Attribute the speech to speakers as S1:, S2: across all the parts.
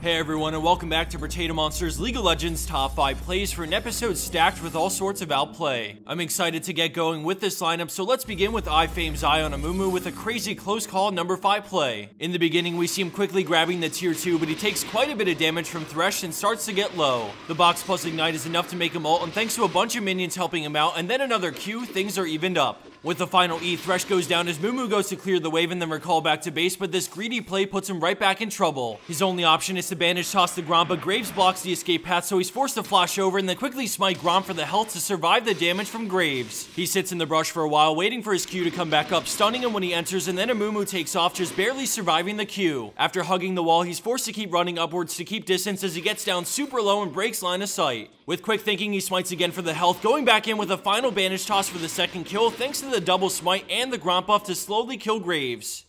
S1: Hey everyone, and welcome back to Potato Monsters League of Legends Top 5 Plays for an episode stacked with all sorts of outplay. I'm excited to get going with this lineup, so let's begin with iFame's Ion Amumu with a crazy close call number 5 play. In the beginning, we see him quickly grabbing the tier 2, but he takes quite a bit of damage from Thresh and starts to get low. The box plus Ignite is enough to make him ult, and thanks to a bunch of minions helping him out, and then another Q, things are evened up. With the final E, Thresh goes down as Mumu goes to clear the wave and then recall back to base, but this greedy play puts him right back in trouble. His only option is to bandage toss the Grom, but Graves blocks the escape path, so he's forced to flash over and then quickly smite Grom for the health to survive the damage from Graves. He sits in the brush for a while, waiting for his Q to come back up, stunning him when he enters, and then Amumu takes off, just barely surviving the Q. After hugging the wall, he's forced to keep running upwards to keep distance as he gets down super low and breaks line of sight. With quick thinking, he smites again for the health, going back in with a final bandage toss for the second kill, thanks to the double smite and the Gromp buff to slowly kill Graves.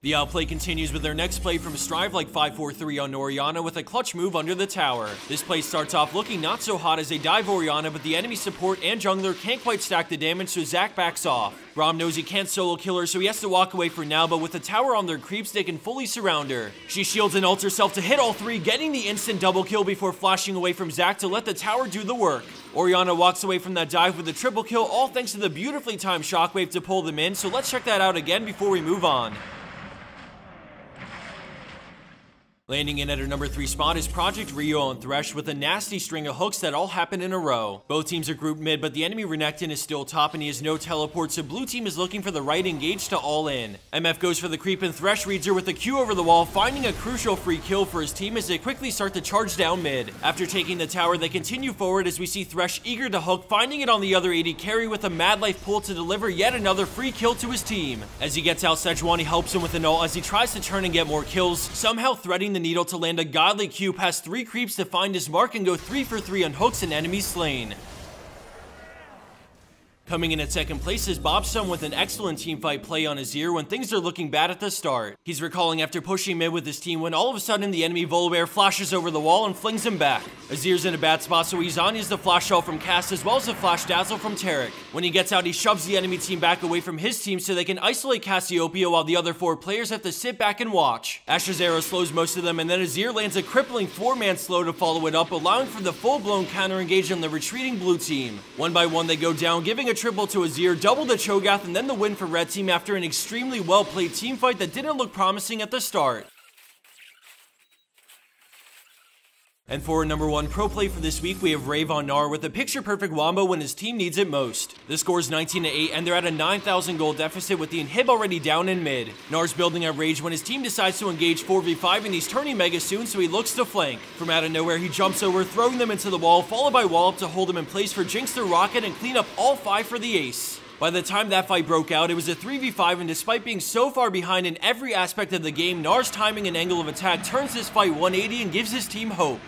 S1: The outplay continues with their next play from Strive like 5-4-3 on Orianna with a clutch move under the tower. This play starts off looking not so hot as they dive Orianna, but the enemy support and jungler can't quite stack the damage, so Zac backs off. Braum knows he can't solo kill her, so he has to walk away for now, but with the tower on their creeps, they can fully surround her. She shields and ults herself to hit all three, getting the instant double kill before flashing away from Zac to let the tower do the work. Orianna walks away from that dive with a triple kill, all thanks to the beautifully timed shockwave to pull them in, so let's check that out again before we move on. Landing in at her number 3 spot is Project Rio on Thresh with a nasty string of hooks that all happen in a row. Both teams are grouped mid, but the enemy Renekton is still top and he has no teleport, so blue team is looking for the right engage to all in. MF goes for the creep and Thresh reads her with a Q over the wall, finding a crucial free kill for his team as they quickly start to charge down mid. After taking the tower, they continue forward as we see Thresh eager to hook, finding it on the other AD carry with a Mad Life pull to deliver yet another free kill to his team. As he gets out, Sejuani helps him with an ult as he tries to turn and get more kills, somehow threading the needle to land a godly Q past 3 creeps to find his mark and go 3 for 3 on hooks and enemies slain. Coming in at second place is Bobstone with an excellent teamfight play on Azir when things are looking bad at the start. He's recalling after pushing mid with his team when all of a sudden the enemy Volibear flashes over the wall and flings him back. Azir's in a bad spot, so he Zhonya's the flash shell from Cast as well as the flash dazzle from Taric. When he gets out, he shoves the enemy team back away from his team so they can isolate Cassiopeia while the other 4 players have to sit back and watch. Asher's arrow slows most of them, and then Azir lands a crippling 4-man slow to follow it up, allowing for the full-blown counter engage on the retreating blue team. One by one they go down, giving a triple to Azir, double the Cho'Gath, and then the win for red team after an extremely well-played teamfight that didn't look promising at the start. And for our number 1 pro play for this week, we have Ray Von Gnar with a picture-perfect wombo when his team needs it most. The score is 19-8, and they're at a 9,000 gold deficit with the inhib already down in mid. Gnar's building at rage when his team decides to engage 4v5, and he's turning mega soon, so he looks to flank. From out of nowhere, he jumps over, throwing them into the wall, followed by Wallop to hold him in place for Jinx to rocket and clean up all 5 for the ace. By the time that fight broke out, it was a 3v5, and despite being so far behind in every aspect of the game, Gnar's timing and angle of attack turns this fight 180 and gives his team hope.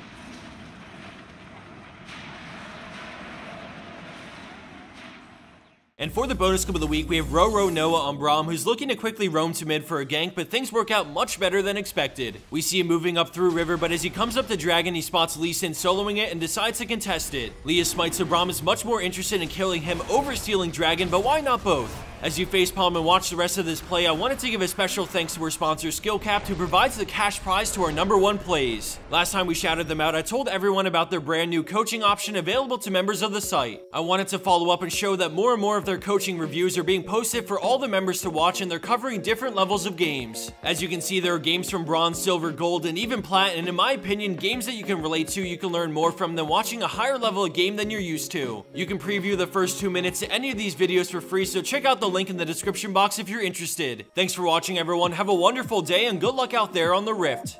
S1: And for the bonus clip of the week, we have Roro Noah on Braum, who's looking to quickly roam to mid for a gank, but things work out much better than expected. We see him moving up through river, but as he comes up the dragon, he spots Lee Sin soloing it and decides to contest it. Leah smites, so Braum is much more interested in killing him over stealing dragon, but why not both? As you facepalm and watch the rest of this play, I wanted to give a special thanks to our sponsor SkillCapped, who provides the cash prize to our number 1 plays. Last time we shouted them out, I told everyone about their brand new coaching option available to members of the site. I wanted to follow up and show that more and more of their coaching reviews are being posted for all the members to watch, and they're covering different levels of games. As you can see, there are games from bronze, silver, gold, and even plat, and in my opinion, games that you can relate to, you can learn more from than watching a higher level of game than you're used to. You can preview the first 2 minutes to any of these videos for free, so check out the link in the description box if you're interested. Thanks for watching, everyone. Have a wonderful day and good luck out there on the Rift.